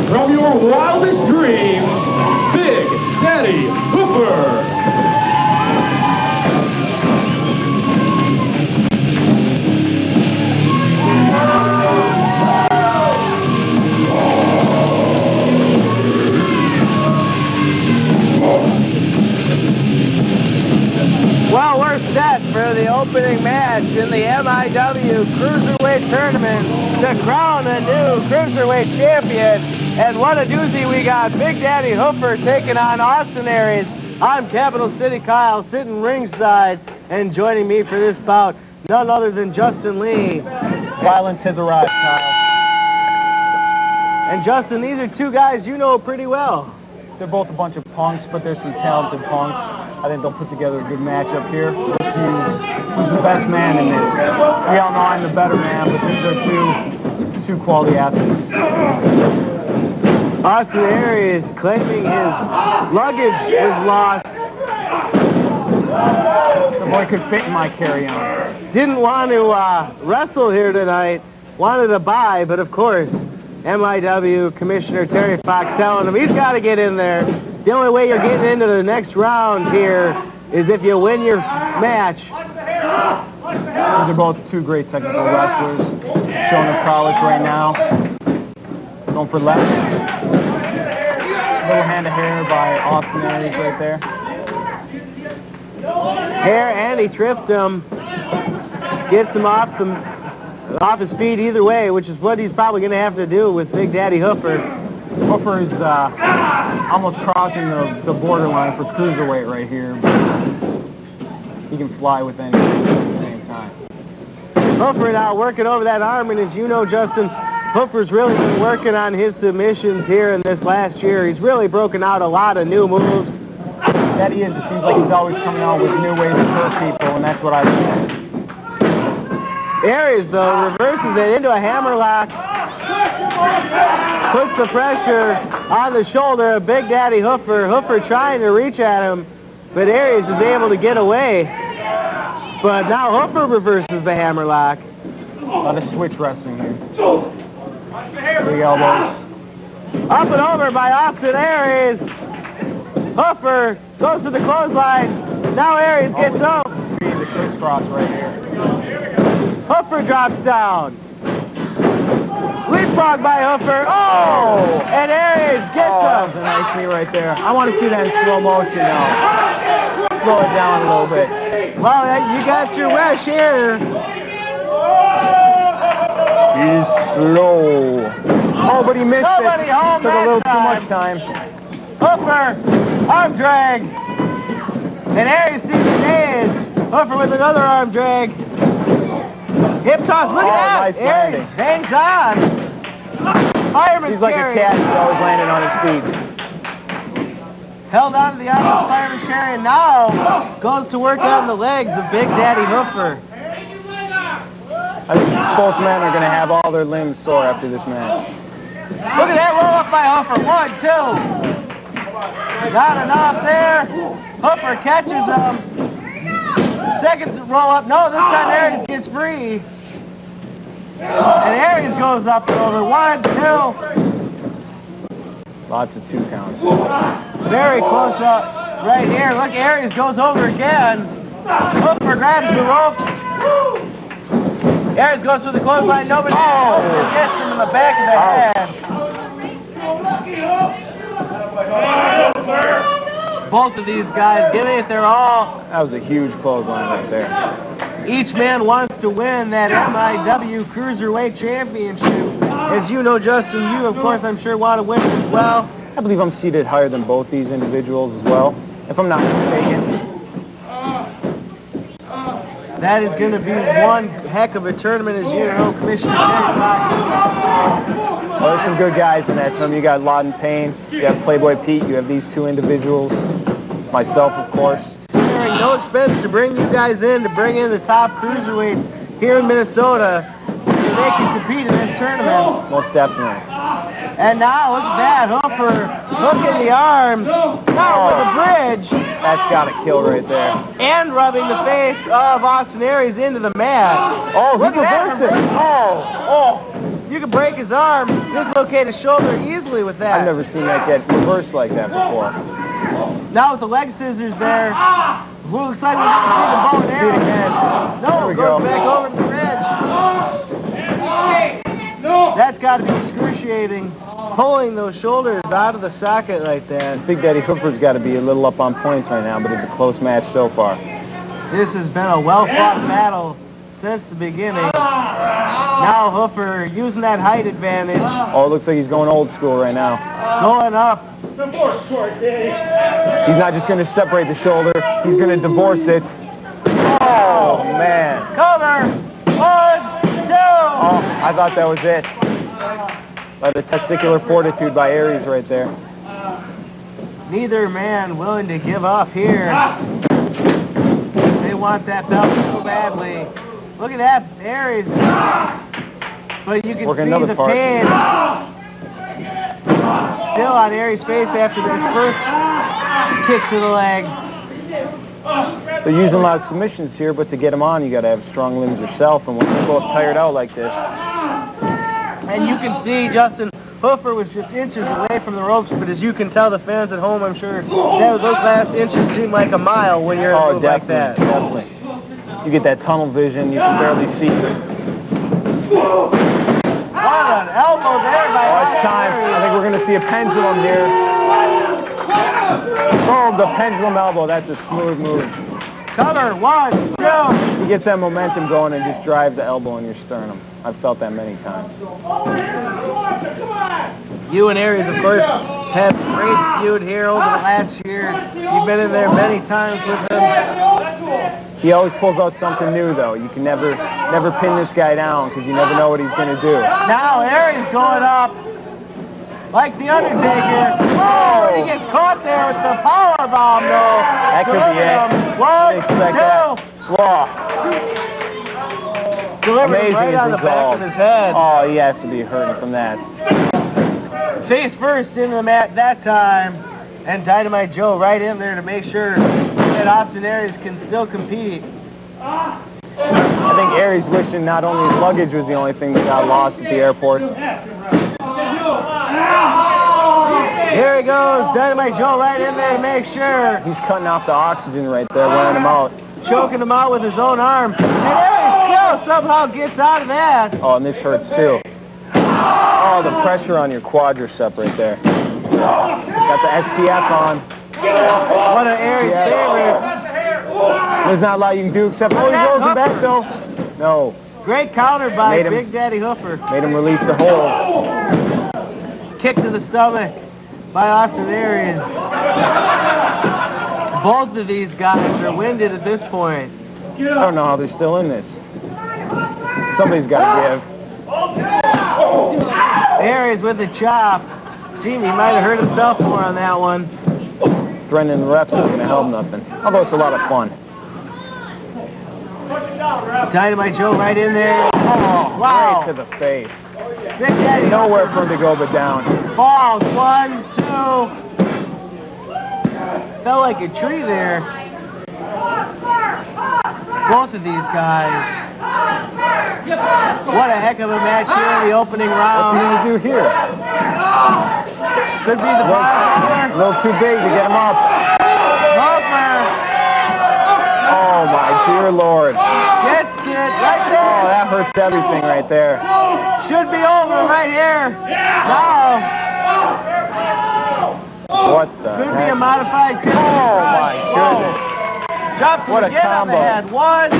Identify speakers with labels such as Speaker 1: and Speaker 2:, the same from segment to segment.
Speaker 1: From your wildest dreams, Big Daddy Hoofer.
Speaker 2: Well, we're set for the opening match in the MIW Cruiserweight Tournament to crown a new Cruiserweight champion. And what a doozy we got. Big Daddy Hoofer taking on Austin Aries. I'm Capital City Kyle, sitting ringside, and joining me for this bout, none other than Justin Lee.
Speaker 3: Violence has arrived, Kyle.
Speaker 2: And Justin, these are two guys you know pretty well.
Speaker 3: They're both a bunch of punks, but they're some talented punks. I think they'll put together a good match up here. We'll see who's the best man in this. We all know I'm the better man, but these are two quality athletes.
Speaker 2: Austin Aries claiming his luggage is lost.
Speaker 3: The boy could fit in my carry-on.
Speaker 2: Didn't want to wrestle here tonight. Wanted to buy, but of course, MIW Commissioner Terry Fox telling him he's got to get in there. The only way you're getting into the next round here is if you win your match.
Speaker 3: These are both two great technical wrestlers, showing their prowess right now. Going for left. Little hand of hair by Austin Aries right there.
Speaker 2: Hair, and he tripped him. Gets him off his feet either way, which is what he's probably going to have to do with Big Daddy Hoofer.
Speaker 3: Hoofer is almost crossing the borderline for cruiserweight right here. He can fly with anything at the same time.
Speaker 2: Hoofer now working over that arm, and as you know, Justin, Hoofer's really been working on his submissions here in this last year. He's really broken out a lot of new moves.
Speaker 3: That he is. It seems like he's always coming out with new ways to hurt people, and that's what I do.
Speaker 2: Aries, though, reverses it into a hammerlock. Puts the pressure on the shoulder of Big Daddy Hoofer. Hoofer trying to reach at him, but Aries is able to get away. But now Hoofer reverses the hammerlock.
Speaker 3: A lot of switch wrestling here. Big elbows.
Speaker 2: Up and over by Austin Aries. Hoofer goes for the clothesline. Now Aries gets up.
Speaker 3: Speed, the crisscross right here.
Speaker 2: Hoofer drops down. Leapfrog by Hoofer. Oh! And Aries gets
Speaker 3: That
Speaker 2: him.
Speaker 3: was a nice knee right there. I want to see that in slow motion now. Slow it down a little bit.
Speaker 2: Well, you got your wish here.
Speaker 3: He's slow. Oh, but he missed
Speaker 2: Nobody
Speaker 3: it.
Speaker 2: home
Speaker 3: Took a
Speaker 2: that
Speaker 3: little too
Speaker 2: time.
Speaker 3: much time.
Speaker 2: Hoofer, arm drag. And Aries seems dazed. Hoofer with another arm drag. Hip toss, look at that.
Speaker 3: Nice
Speaker 2: Aries
Speaker 3: landing.
Speaker 2: hangs on. Fireman's
Speaker 3: He's like
Speaker 2: carry.
Speaker 3: a cat. He's always landing on his feet.
Speaker 2: Held on to the arm of fireman's carry, and now goes to work on the legs of Big Daddy Hoofer.
Speaker 3: I think both men are going to have all their limbs sore after this match.
Speaker 2: Look at that roll up by Hoofer. 1, 2. Not enough there. Hoofer catches him. Second roll up. No, this time Aries gets free. And Aries goes up and over. 1, 2.
Speaker 3: Lots of 2 counts.
Speaker 2: Very close up right here. Look, Aries goes over again. Hoofer grabs the ropes. Aries goes for the clothesline. Nobody gets him in the back of the head. Both of these guys giving it their all.
Speaker 3: That was a huge clothesline right there.
Speaker 2: Each man wants to win that MIW Cruiserweight Championship. As you know, Justin, you, of course, I'm sure, want to win it as well.
Speaker 3: I believe I'm seated higher than both these individuals as well, if I'm not mistaken.
Speaker 2: That is going to be one heck of a tournament, as you know, Commissioner.
Speaker 3: Well, there's some good guys in that tournament. You got Lawton Payne, you have Playboy Pete, you have these two individuals, myself, of course.
Speaker 2: Sparing no expense to bring you guys in, to bring in the top cruiserweights here in Minnesota, so they can compete in this tournament.
Speaker 3: Most definitely.
Speaker 2: And now, look at that, Hoofer hooking the arms, now with the bridge.
Speaker 3: That's got to kill right there.
Speaker 2: And rubbing the face of Austin Aries into the mat.
Speaker 3: Oh,
Speaker 2: look
Speaker 3: he
Speaker 2: at
Speaker 3: reversed it. Oh.
Speaker 2: You can break his arm, dislocate his shoulder easily with that.
Speaker 3: I've never seen that get reversed like that before.
Speaker 2: Now with the leg scissors there, looks like we're going to see the bow and arrow again. No, it goes back over to the bridge. That's got to be excruciating, pulling those shoulders out of the socket like that.
Speaker 3: Big Daddy Hoofer's got to be a little up on points right now, but it's a close match so far.
Speaker 2: This has been a well-fought battle since the beginning. Now Hoofer using that height advantage.
Speaker 3: Oh, it looks like he's going old school right now.
Speaker 2: Going up.
Speaker 3: He's not just going to separate the shoulder, he's going to divorce it. Oh, man.
Speaker 2: Cover. 1, 2.
Speaker 3: Oh, I thought that was it. By the testicular fortitude by Aries right there.
Speaker 2: Neither man willing to give up here. They want that belt so badly. Look at that, Aries. But you can see the pain still on Aries' face after that first kick to the leg.
Speaker 3: They're using a lot of submissions here, but to get them on, you got to have strong limbs yourself. And when you're both tired out like this,
Speaker 2: and you can see Justin Hoofer was just inches away from the ropes, but as you can tell, the fans at home, I'm sure, those last inches seem like a mile when you're like that.
Speaker 3: Definitely. You get that tunnel vision, you can barely see.
Speaker 2: What an elbow there by
Speaker 3: it's time. I think we're going to see a pendulum here. Oh, the pendulum elbow. That's a smooth move.
Speaker 2: Cover. 1, 2.
Speaker 3: He gets that momentum going and just drives the elbow in your sternum. I've felt that many times.
Speaker 2: You and Aries, of course, have a great feud here over the last year. You've been in there many times with him.
Speaker 3: He always pulls out something new, though. You can never pin this guy down because you never know what he's going to do.
Speaker 2: Now Aries going up like the Undertaker. Oh, he gets caught there with the power bomb, though.
Speaker 3: That could be it.
Speaker 2: 1, 2. Delivered
Speaker 3: Amazing
Speaker 2: right on the back of his head.
Speaker 3: Oh, he has to be hurting from that.
Speaker 2: Face first into the mat that time. And Dynamite Joe right in there to make sure that Austin Aries can still compete.
Speaker 3: I think Aries wishing not only his luggage was the only thing that got lost at the airport.
Speaker 2: Here he goes, Dynamite Joe right in there to make sure.
Speaker 3: He's cutting off the oxygen right there, wearing him out.
Speaker 2: Choking him out with his own arm. And Aries still somehow gets out of that.
Speaker 3: Oh, and this hurts too. Oh, the pressure on your quadricep right there. Got the STF on.
Speaker 2: What an Aries favorite.
Speaker 3: There's not a lot you can do except, oh, he rolls him back though. No.
Speaker 2: Great counter by Big Daddy Hoofer.
Speaker 3: Made him release the hold.
Speaker 2: Kick to the stomach by Austin Aries. Both of these guys are winded at this point.
Speaker 3: I don't know how they're still in this. Somebody's got to give.
Speaker 2: Aries with the chop. See, he might have hurt himself more on that one.
Speaker 3: Threatening the refs isn't going to help nothing. Although it's a lot of fun.
Speaker 2: Dynamite Joe right in there.
Speaker 3: Oh,
Speaker 2: wow.
Speaker 3: Right to the face.
Speaker 2: Big Daddy
Speaker 3: Nowhere for him to go but down.
Speaker 2: Falls. 1, 2. Felt like a tree there. Both of these guys. What a heck of a match here in the opening round.
Speaker 3: What can you do here?
Speaker 2: Could be the bottom.
Speaker 3: A little too big to get him up. Oh my dear Lord.
Speaker 2: Gets it right there.
Speaker 3: Oh, that hurts everything right there.
Speaker 2: should be over right here. Now,
Speaker 3: What the
Speaker 2: could be
Speaker 3: heck?
Speaker 2: a modified kick.
Speaker 3: Oh, my goodness.
Speaker 2: Drops him
Speaker 3: What a
Speaker 2: again on the
Speaker 3: combo.
Speaker 2: head. 1, 2.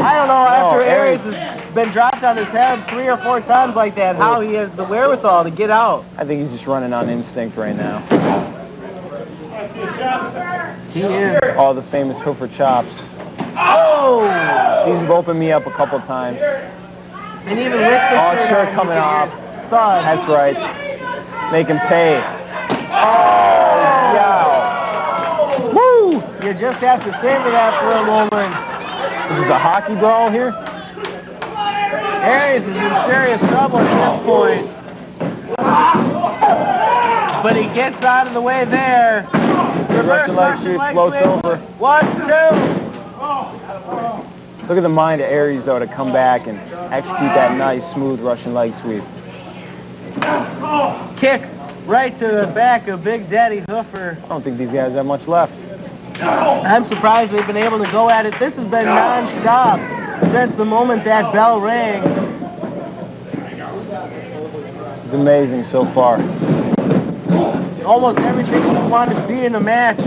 Speaker 2: I don't know, after Aries has been dropped on his head 3 or 4 times like that, how he has the wherewithal to get out.
Speaker 3: I think he's just running on instinct right now.
Speaker 2: He is.
Speaker 3: All the famous Hoofer chops.
Speaker 2: Oh!
Speaker 3: He's opened me up a couple times.
Speaker 2: And even with the
Speaker 3: Oh, shirt coming off.
Speaker 2: thud.
Speaker 3: That's right. Make him pay. Oh, yeah. Woo!
Speaker 2: You just have to savor that for a moment.
Speaker 3: This is a hockey brawl here.
Speaker 2: Aries is in serious trouble at this point. But he gets out of the way there. Reverse
Speaker 3: Russian leg sweep, floats over.
Speaker 2: 1, 2.
Speaker 3: Look at the mind of Aries, though, to come back and execute that nice, smooth Russian leg sweep.
Speaker 2: Kick right to the back of Big Daddy Hoofer.
Speaker 3: I don't think these guys have much left.
Speaker 2: I'm surprised they've been able to go at it. This has been non-stop since the moment that bell rang.
Speaker 3: It's amazing so far.
Speaker 2: Almost everything you want to see in a match.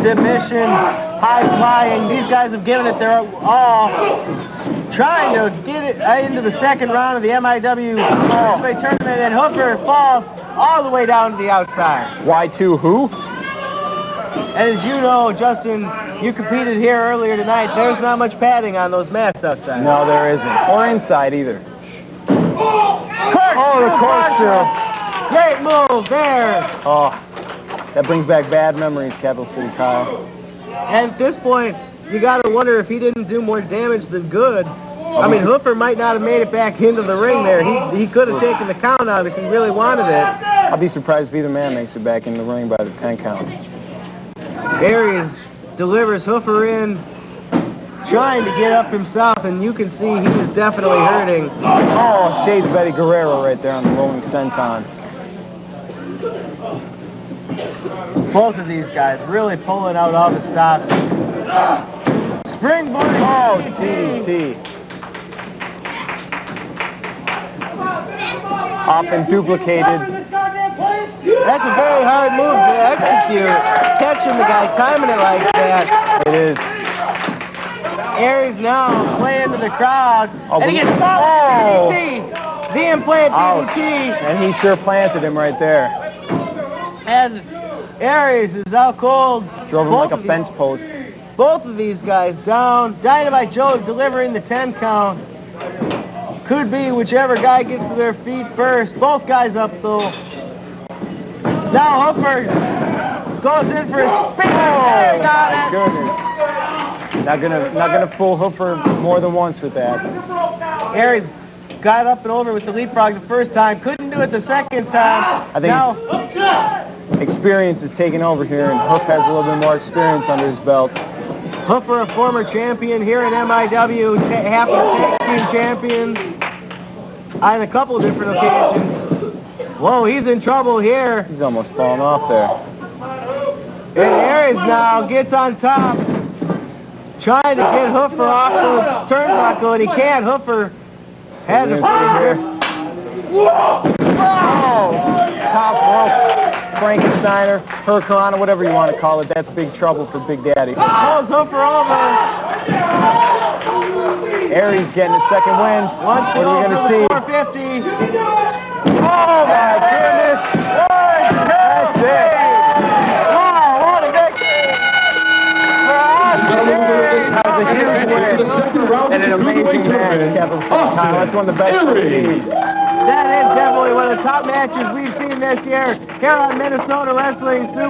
Speaker 2: Submission, high flying. These guys have given it their all. Trying to get it into the second round of the MIW Cruiserweight tournament, and Hoofer falls all the way down to the outside.
Speaker 3: Y2 who?
Speaker 2: And as you know, Justin, you competed here earlier tonight. There's not much padding on those mats outside.
Speaker 3: No, there isn't. Or inside either.
Speaker 2: Oh, the corkscrew. Great move there.
Speaker 3: Oh, that brings back bad memories, Capital City Kyle.
Speaker 2: And at this point, you got to wonder if he didn't do more damage than good. I mean, Hoofer might not have made it back into the ring there. He could have taken the count out if he really wanted it.
Speaker 3: I'll be surprised if either man makes it back in the ring by the 10 count.
Speaker 2: Aries delivers Hoofer in, trying to get up himself, and you can see he is definitely hurting.
Speaker 3: Oh, shades Betty Guerrero right there on the rolling senton.
Speaker 2: Both of these guys really pulling out all the stops. Springboard.
Speaker 3: Oh, DDT. Often duplicated.
Speaker 2: That's a very hard move to execute. Catching the guy, timing it like that.
Speaker 3: It is.
Speaker 2: Aries now playing to the crowd.
Speaker 3: Oh,
Speaker 2: and he gets
Speaker 3: oh.
Speaker 2: DDT. The implant
Speaker 3: Ouch.
Speaker 2: DDT.
Speaker 3: And he sure planted him right there.
Speaker 2: And Aries is out cold.
Speaker 3: Drove him
Speaker 2: Both
Speaker 3: like a
Speaker 2: of
Speaker 3: fence post.
Speaker 2: Both of these guys down. Dynamite Joe delivering the 10 count. Could be whichever guy gets to their feet first. Both guys up though. Now Hoofer goes in for a spin.
Speaker 3: Oh, my goodness. Not gonna fool Hoofer more than once with that.
Speaker 2: Aries got up and over with the leapfrog the first time. Couldn't do it the second time.
Speaker 3: I think
Speaker 2: now
Speaker 3: experience is taking over here, and Hoof has a little bit more experience under his belt.
Speaker 2: Hoofer, a former champion here in MIW, half of the tag team champions on a couple different occasions. Whoa, he's in trouble here.
Speaker 3: He's almost falling off there.
Speaker 2: And Aries now gets on top, trying to get Hoofer off the turnbuckle, and he can't. Hoofer has a here.
Speaker 3: Oh, top rope. Frankensteiner, Hurricane, whatever you want to call it. That's big trouble for Big Daddy.
Speaker 2: Pulls Hoofer over.
Speaker 3: Aries getting his second win. What are we going to see?
Speaker 2: 450.
Speaker 3: Oh, my goodness. That's it. Wow, what a victory. For Austin Aries. That was a huge win. And an amazing match, Capital City Kyle. That's one of the best we've seen.
Speaker 2: That is definitely one of the top matches we've seen this year here on Minnesota Wrestling Super.